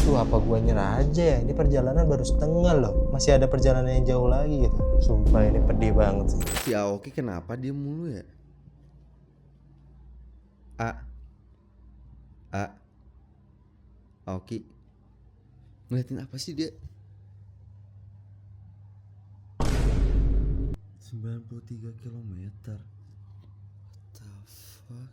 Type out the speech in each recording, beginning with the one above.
Tuh apa gua nyerah aja ya? Ini perjalanan baru setengah loh. Masih ada perjalanan yang jauh lagi gitu. Sumpah ini pedih banget sih. Si Aoki kenapa dia mulu ya? Aoki ngeliatin apa sih dia? 93 kilometer. What the fuck?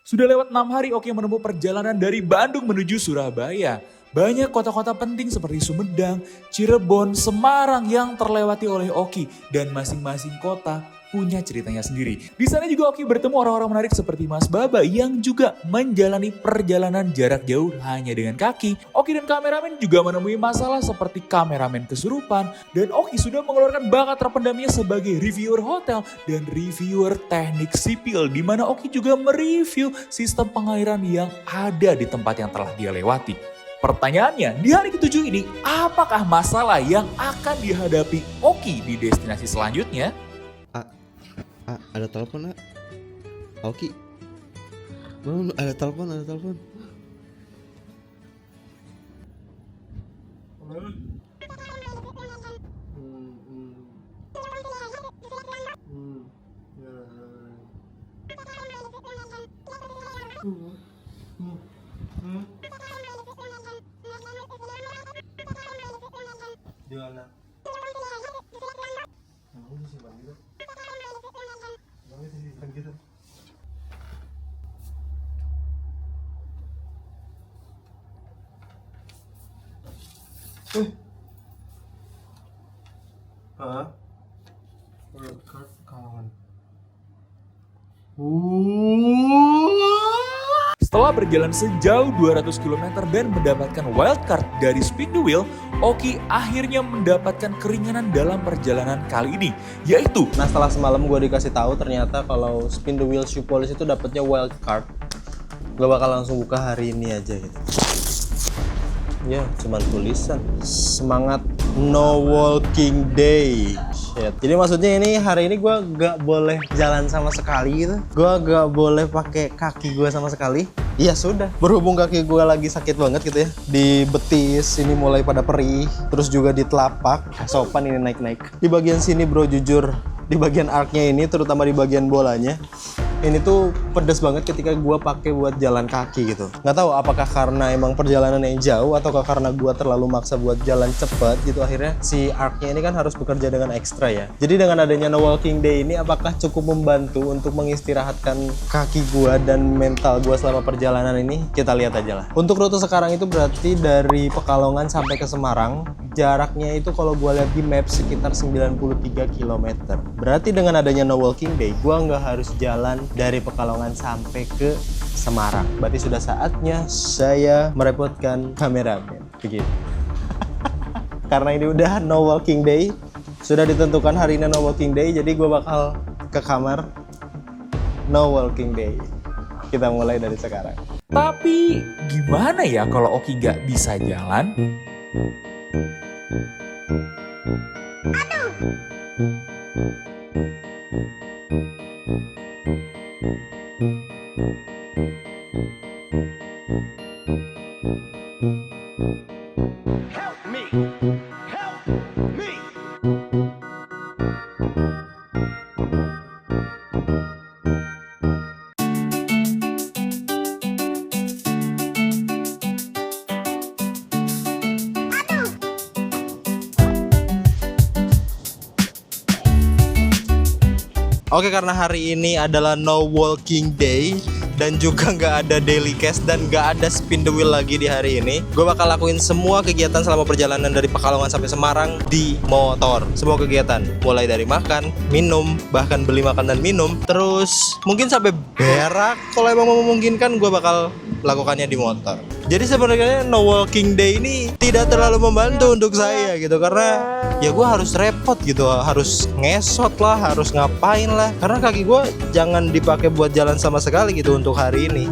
Sudah lewat 6 hari Oki menempuh perjalanan dari Bandung menuju Surabaya. Banyak kota-kota penting seperti Sumedang, Cirebon, Semarang yang terlewati oleh Oki. Dan masing-masing kota punya ceritanya sendiri. Di sana juga Oki bertemu orang-orang menarik seperti Mas Baba yang juga menjalani perjalanan jarak jauh hanya dengan kaki. Oki dan kameramen juga menemui masalah seperti kameramen kesurupan. Dan Oki sudah mengeluarkan bakat terpendamnya sebagai reviewer hotel dan reviewer teknik sipil. Di mana Oki juga mereview sistem pengairan yang ada di tempat yang telah dia lewati. Pertanyaannya, di hari ke-7 ini, apakah masalah yang akan dihadapi Oki di destinasi selanjutnya? Ada telepon, Aoki. Bangun, ada telepon. Di mana? Kamu simpan gitu. Kamu simpan gitu. Wildcard kawan. Setelah berjalan sejauh 200 km dan mendapatkan wildcard dari Spin the Wheel, Oki akhirnya mendapatkan keringanan dalam perjalanan kali ini, yaitu Nah setelah semalam gue dikasih tahu ternyata kalau Spin the Wheel Shoe Polish itu dapetnya wildcard. Gue bakal langsung buka hari ini aja gitu. Ya cuman tulisan semangat no walking day. Shit. Jadi maksudnya ini hari ini gue gak boleh jalan sama sekali gitu. Gue gak boleh pakai kaki gue sama sekali. Ya sudah, berhubung kaki gue lagi sakit banget gitu ya. Di betis ini mulai pada perih, terus juga di telapak. Sopan ini naik-naik. Di bagian sini bro jujur, di bagian arknya ini terutama di bagian bolanya. Ini tuh pedes banget ketika gue pakai buat jalan kaki gitu. Nggak tahu apakah karena emang perjalanan yang jauh ataukah karena gue terlalu maksa buat jalan cepet gitu, akhirnya si arknya ini kan harus bekerja dengan ekstra ya. Jadi dengan adanya no walking day ini apakah cukup membantu untuk mengistirahatkan kaki gue dan mental gue selama perjalanan ini? Kita lihat aja lah. Untuk rute sekarang itu berarti dari Pekalongan sampai ke Semarang. Jaraknya itu kalau gue lihat di map sekitar 93 km. Berarti dengan adanya no walking day, gue nggak harus jalan dari Pekalongan sampai ke Semarang. Berarti sudah saatnya saya merepotkan kameramen. Begitu. Karena ini udah no walking day, sudah ditentukan hari ini no walking day, jadi gue bakal ke kamar no walking day. Kita mulai dari sekarang. tapi gimana ya kalau Oki nggak bisa jalan? Oke, karena hari ini adalah no walking day dan juga nggak ada daily cash dan nggak ada spin the wheel lagi di hari ini, gue bakal lakuin semua kegiatan selama perjalanan dari Pekalongan sampai Semarang di motor. Semua kegiatan, mulai dari makan, minum, bahkan beli makan dan minum, terus mungkin sampai berak kalau emang memungkinkan gue bakal lakukannya di motor. Jadi sebenarnya no walking day ini tidak terlalu membantu untuk saya gitu, karena ya gue harus repot gitu, harus ngesot lah, harus ngapain lah, karena kaki gue jangan dipakai buat jalan sama sekali gitu untuk hari ini.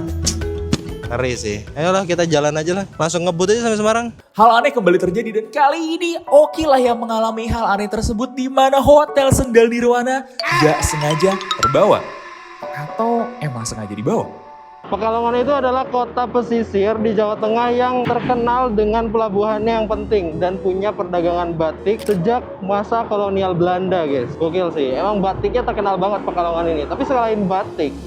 Ngeri sih. Ayolah kita jalan aja lah, langsung ngebut aja sampai Semarang. Hal aneh kembali terjadi dan kali ini Oki lah yang mengalami hal aneh tersebut, di mana hotel Sendal Nirwana gak sengaja terbawa. Atau emang sengaja dibawa? Pekalongan itu adalah kota pesisir di Jawa Tengah yang terkenal dengan pelabuhannya yang penting dan punya perdagangan batik sejak masa kolonial Belanda, guys. Gokil sih. Emang batiknya terkenal banget Pekalongan ini. Tapi selain batik,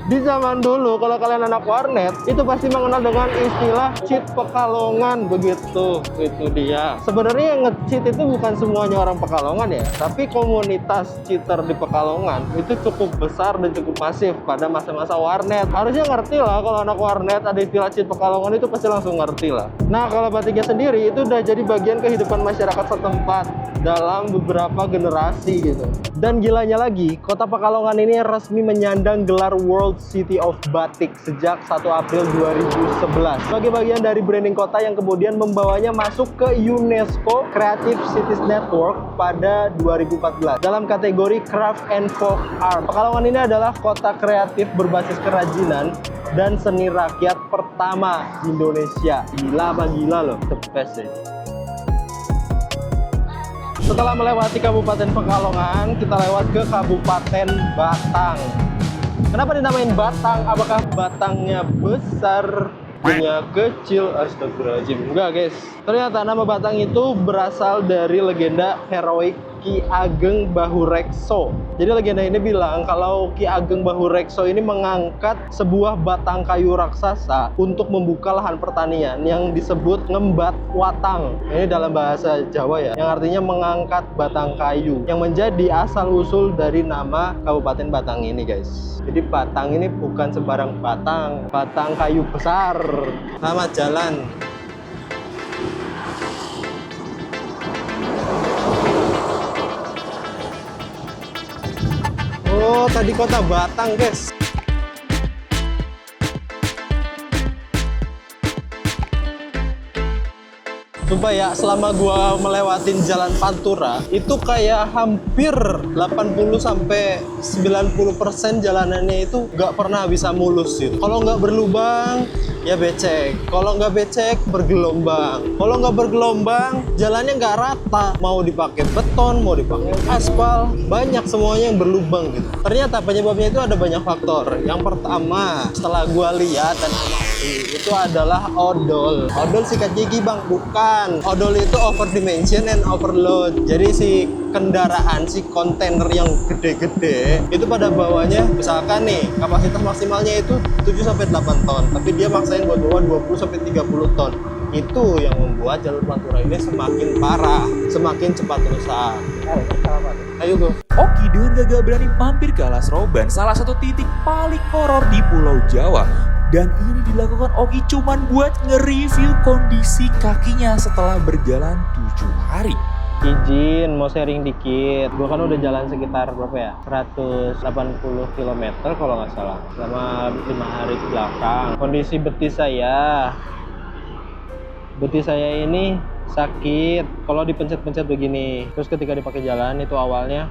di zaman dulu kalau kalian anak warnet itu pasti mengenal dengan istilah cheat Pekalongan, begitu. Itu dia. Sebenarnya yang nge-cheat itu bukan semuanya orang Pekalongan ya, tapi komunitas cheater di Pekalongan itu cukup besar dan cukup masif pada masa-masa warnet. Harusnya ngerti lah kalau anak warnet ada istilah cheat Pekalongan itu pasti langsung ngerti lah. Nah, kalau batiknya sendiri itu udah jadi bagian kehidupan masyarakat setempat dalam beberapa generasi gitu. Dan gilanya lagi, kota Pekalongan ini resmi menyandang gelar World City of Batik sejak 1 April 2011 sebagai bagian dari branding kota yang kemudian membawanya masuk ke UNESCO Creative Cities Network pada 2014 dalam kategori Craft and Folk Art. Pekalongan ini adalah kota kreatif berbasis kerajinan dan seni rakyat pertama di Indonesia. Gila apa gila loh, the best ya. Setelah melewati Kabupaten Pekalongan, kita lewat ke Kabupaten Batang. Kenapa dinamain Batang? Apakah batangnya besar, punya kecil? Astagfirullahaladzim. Enggak, guys. Ternyata nama Batang itu berasal dari legenda heroik Ki Ageng Bahurekso. Jadi legenda ini bilang kalau Ki Ageng Bahurekso ini mengangkat sebuah batang kayu raksasa untuk membuka lahan pertanian yang disebut ngembat watang. Ini dalam bahasa Jawa ya, yang artinya mengangkat batang kayu, yang menjadi asal-usul dari nama Kabupaten Batang ini, guys. Jadi Batang ini bukan sembarang batang, batang kayu besar. Selamat jalan. Oh, tadi kota Batang, guys. Sumpah ya, selama gua melewatin jalan Pantura, itu kayak hampir 80-90% jalanannya itu nggak pernah bisa mulus gitu. Kalau nggak berlubang, ya becek. Kalau nggak becek, bergelombang. Kalau nggak bergelombang, jalannya nggak rata. Mau dipakai beton, mau dipakai aspal, banyak semuanya yang berlubang gitu. Ternyata penyebabnya itu ada banyak faktor. Yang pertama, setelah gua lihat dan itu adalah odol. Odol sikat gigi, Bang, bukan. Odol itu over dimension and overload. Jadi si kendaraan, si kontainer yang gede-gede itu pada bawahnya, misalkan nih kapasitas maksimalnya itu 7-8 ton, tapi dia maksain buat bawa 20-30 ton. Itu yang membuat jalur Pantura ini semakin parah, semakin cepat rusak. Ayo go. Oki dengan gagah berani mampir ke Alas Roban, salah satu titik paling horor di Pulau Jawa. Dan ini dilakukan Oki cuman buat nge-review kondisi kakinya setelah berjalan 7 hari. Izin mau sharing dikit. Gua kan udah jalan sekitar berapa ya? 180 km kalau nggak salah selama 5 hari ke belakang. Kondisi betis saya ini sakit kalau dipencet-pencet begini. Terus ketika dipakai jalan itu awalnya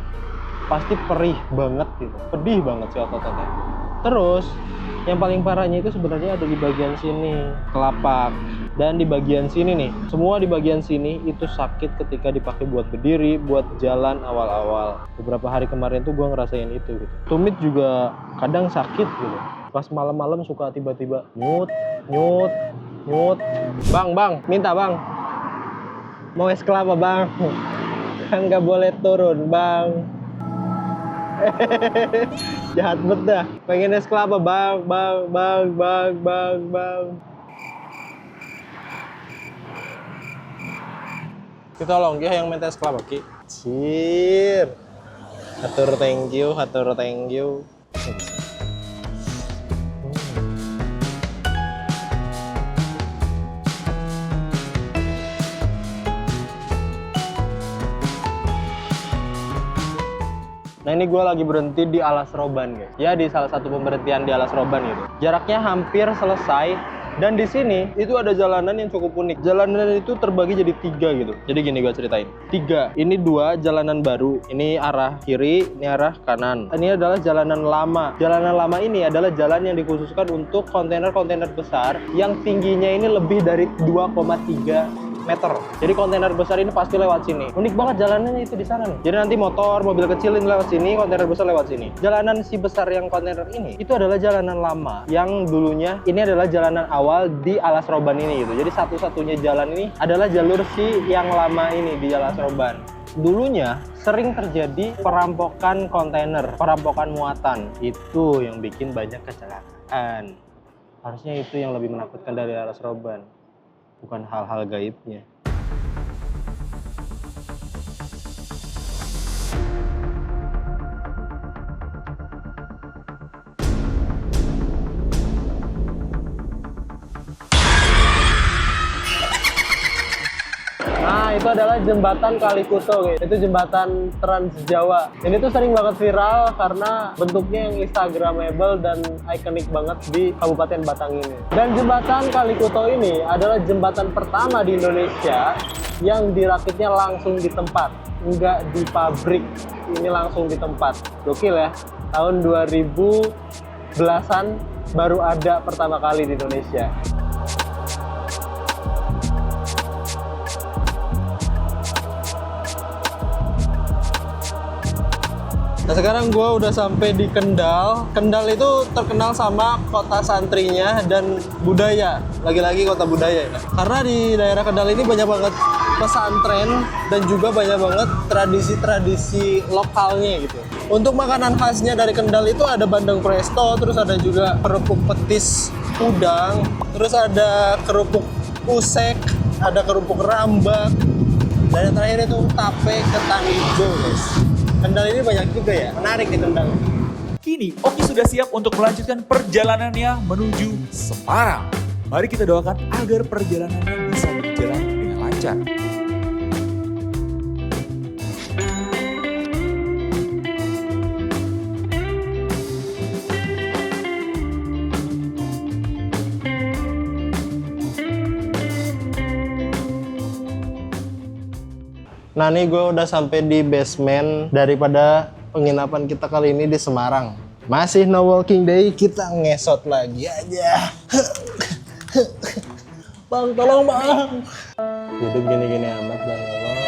pasti perih banget gitu. Pedih banget sih otot-ototnya. Terus yang paling parahnya itu sebenarnya ada di bagian sini, telapak. Dan di bagian sini nih, semua di bagian sini itu sakit ketika dipakai buat berdiri, buat jalan awal-awal. Beberapa hari kemarin tuh gue ngerasain itu gitu. Tumit juga kadang sakit gitu. Pas malam-malam suka tiba-tiba nyut. Bang, minta bang. Mau es kelapa bang? Kan nggak boleh turun bang. Jahat banget dah. Pengen es kelapa bang. Kita tolong dia yang minta es kelapa ki. Cir. Hatur thank you. Nah ini gue lagi berhenti di Alas Roban guys. Ya di salah satu pemberhentian di Alas Roban gitu. Jaraknya hampir selesai. Dan di sini itu ada jalanan yang cukup unik. Jalanan itu terbagi jadi 3 gitu. Jadi gini gue ceritain. 3. Ini 2 jalanan baru. Ini arah kiri, ini arah kanan. Ini adalah jalanan lama. Jalanan lama ini adalah jalan yang dikhususkan untuk kontainer-kontainer besar yang tingginya ini lebih dari 2,3 meter. Jadi kontainer besar ini pasti lewat sini. Unik banget jalanannya itu di sana nih. Jadi nanti motor, mobil kecil ini lewat sini, kontainer besar lewat sini. Jalanan si besar yang kontainer ini itu adalah jalanan lama yang dulunya ini adalah jalanan awal di Alas Roban ini gitu. Jadi satu-satunya jalan ini adalah jalur si yang lama ini di Alas Roban. Dulunya sering terjadi perampokan kontainer, perampokan muatan. Itu yang bikin banyak kecelakaan. Harusnya itu yang lebih menakutkan dari Alas Roban, bukan hal-hal gaibnya. Nah, itu adalah jembatan Kalikuto, guys. Itu jembatan Trans Jawa. Ini tuh sering banget viral karena bentuknya yang instagramable dan ikonik banget di Kabupaten Batang ini. Dan jembatan Kalikuto ini adalah jembatan pertama di Indonesia yang dirakitnya langsung di tempat, nggak di pabrik. Ini langsung di tempat. Gokil ya. Tahun 2010-an baru ada pertama kali di Indonesia. Nah, sekarang gue udah sampai di Kendal. Kendal itu terkenal sama kota santrinya dan budaya. Lagi-lagi kota budaya ya. Karena di daerah Kendal ini banyak banget pesantren dan juga banyak banget tradisi-tradisi lokalnya gitu. Untuk makanan khasnya dari Kendal itu ada bandeng presto, terus ada juga kerupuk petis udang, terus ada kerupuk usek, ada kerupuk rambak, dan yang terakhir itu tape ketan hijau, guys. Kendal ini banyak juga ya, menarik di Kendal. Kini Oki sudah siap untuk melanjutkan perjalanannya menuju Semarang. Mari kita doakan agar perjalanannya bisa berjalan dengan lancar. Nah, nih gue udah sampai di basement daripada penginapan kita kali ini di Semarang. Masih no walking day, kita ngesot lagi aja. Bang, tolong bang. Hidup gini-gini amat bang, ya Allah.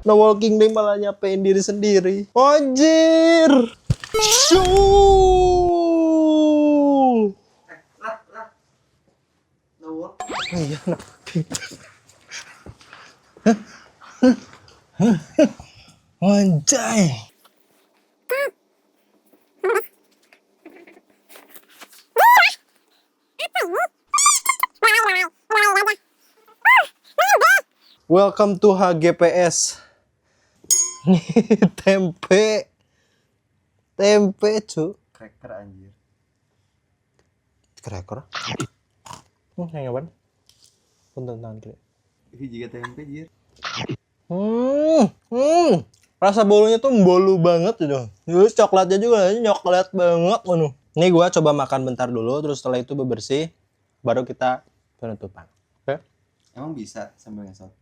No walking day malah nyapain diri sendiri. Anjir. Shoo. Iya, nah. Anjay. Welcome to HGPS. Tempe. Tempe, cu. Cracker anjir. Cracker. Yang apa? Punten tangan kiri. Ini juga tempe jir. Rasa bolunya tuh bolu banget gitu. Terus coklatnya juga coklat banget. Nih gua coba makan bentar dulu, terus setelah itu bebersih, baru kita penutupan. Oke? Emang bisa sambil ngesot?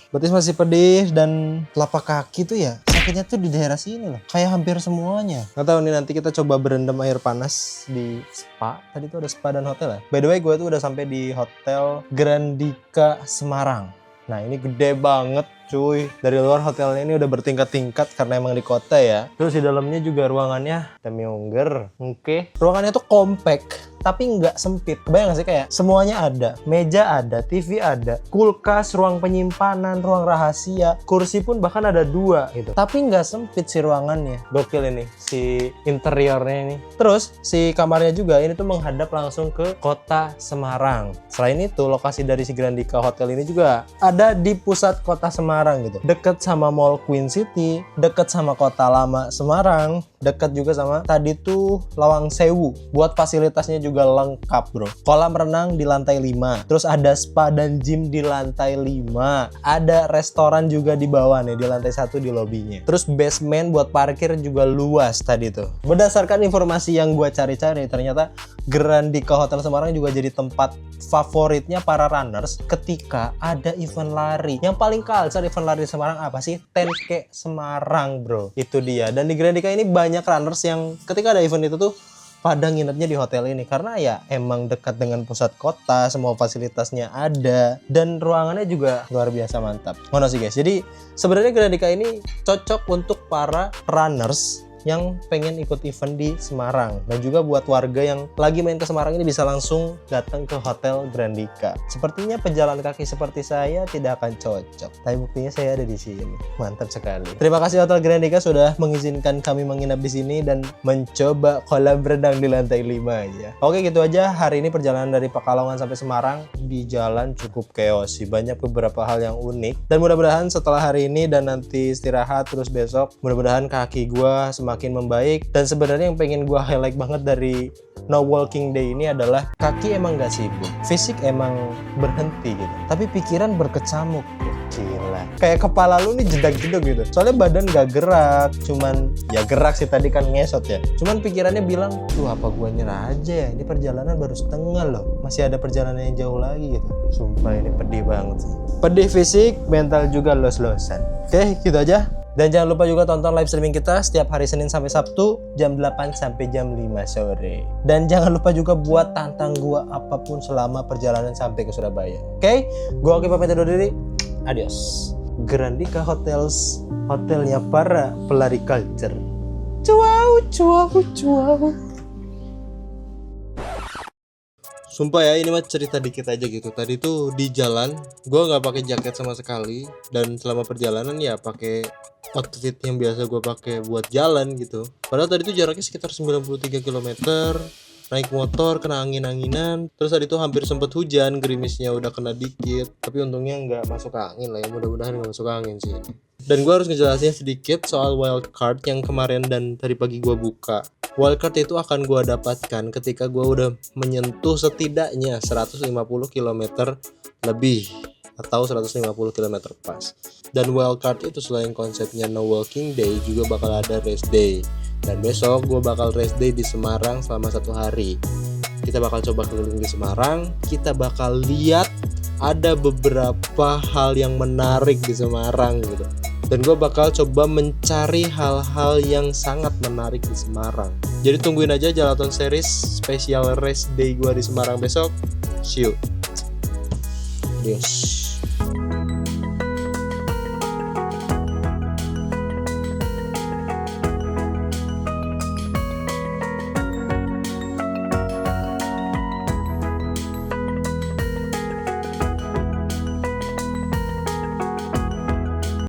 Betis masih pedih dan telapak kaki tuh ya sakitnya tuh di daerah sini loh. Kayak hampir semuanya. Nggak tahu nih, nanti kita coba berendam air panas di spa. Tadi tuh ada spa dan hotel ya. By the way, gue tuh udah sampai di Hotel Grandika Semarang. Nah, ini gede banget cuy. Dari luar hotelnya ini udah bertingkat-tingkat karena emang di kota ya. Terus di dalamnya juga ruangannya temiungger. Oke. Ruangannya tuh compact. tapi nggak sempit. Kebayang nggak sih, kayak semuanya ada, meja ada, TV ada, kulkas, ruang penyimpanan, ruang rahasia, kursi pun bahkan ada 2 gitu. Tapi nggak sempit si ruangannya. Gokil ini si interiornya ini. Terus si kamarnya juga ini tuh menghadap langsung ke kota Semarang. Selain itu, lokasi dari si Grandika Hotel ini juga ada di pusat kota Semarang gitu. Deket sama Mall Queen City, deket sama Kota Lama Semarang, deket juga sama tadi tuh Lawang Sewu. Buat fasilitasnya juga lengkap bro. Kolam renang di lantai 5, terus ada spa dan gym di lantai 5, ada restoran juga di bawah nih di lantai 1 di lobinya. Terus basement buat parkir juga luas tadi tuh. Berdasarkan informasi yang gue cari-cari, ternyata Grandika Hotel Semarang juga jadi tempat favoritnya para runners ketika ada event lari. Yang paling culture event lari di Semarang apa sih? 10K Semarang bro. Itu dia. Dan di Grandika ini banyak runners yang ketika ada event itu tuh pada nginepnya di hotel ini karena ya emang dekat dengan pusat kota, semua fasilitasnya ada dan ruangannya juga luar biasa mantap. Mana sih guys? Jadi sebenarnya Grandika ini cocok untuk para runners yang pengen ikut event di Semarang, dan juga buat warga yang lagi main ke Semarang ini bisa langsung datang ke Hotel Grandika. Sepertinya pejalan kaki seperti saya tidak akan cocok, tapi buktinya saya ada di sini. Mantap sekali. Terima kasih Hotel Grandika sudah mengizinkan kami menginap di sini dan mencoba kolam renang di lantai 5 aja. Oke, gitu aja hari ini perjalanan dari Pekalongan sampai Semarang. Di jalan cukup chaos sih, banyak beberapa hal yang unik, dan mudah-mudahan setelah hari ini dan nanti istirahat terus besok, mudah-mudahan kaki gua semakin membaik. Dan sebenarnya yang pengen gue highlight banget dari No Walking Day ini adalah kaki emang gak sibuk, fisik emang berhenti gitu, tapi pikiran berkecamuk. Gila, kayak kepala lu nih jedak-jeduk gitu, soalnya badan gak gerak, cuman ya gerak sih tadi kan ngesot ya, cuman pikirannya bilang tuh apa gue nyerah aja ya, ini perjalanan baru setengah loh, masih ada perjalanan yang jauh lagi gitu. Sumpah ini pedih banget sih, pedih fisik, mental juga los-losan. Oke, gitu aja. Dan jangan lupa juga tonton live streaming kita setiap hari Senin sampai Sabtu jam 8 sampai jam 5 sore. Dan jangan lupa juga buat tantang gua apapun selama perjalanan sampai ke Surabaya. Oke? Gua Oki pamit undur diri. Adios. Grandika Hotels, hotelnya para pelari culture. Cuau, cuau, cuau. Sumpah ya, ini mah cerita dikit aja gitu. Tadi tuh di jalan, gue nggak pakai jaket sama sekali, dan selama perjalanan ya pakai outfit yang biasa gue pakai buat jalan gitu. Padahal tadi tuh jaraknya sekitar 93 km, naik motor kena angin-anginan, terus tadi tuh hampir sempet hujan, gerimisnya udah kena dikit, tapi untungnya nggak masuk angin lah ya, mudah-mudahan nggak masuk angin sih. Dan gue harus ngejelasin sedikit soal wildcard yang kemarin dan tadi pagi gue buka. Wildcard itu akan gue dapatkan ketika gue udah menyentuh setidaknya 150 km lebih atau 150 km pas. Dan wildcard itu selain konsepnya No Walking Day juga bakal ada race day. Dan besok gue bakal race day di Semarang selama 1 hari. Kita bakal coba keliling di Semarang, kita bakal lihat ada beberapa hal yang menarik di Semarang gitu. Dan gue bakal coba mencari hal-hal yang sangat menarik di Semarang. Jadi tungguin aja Jalaton Series spesial race day gue di Semarang besok. See you. Adios.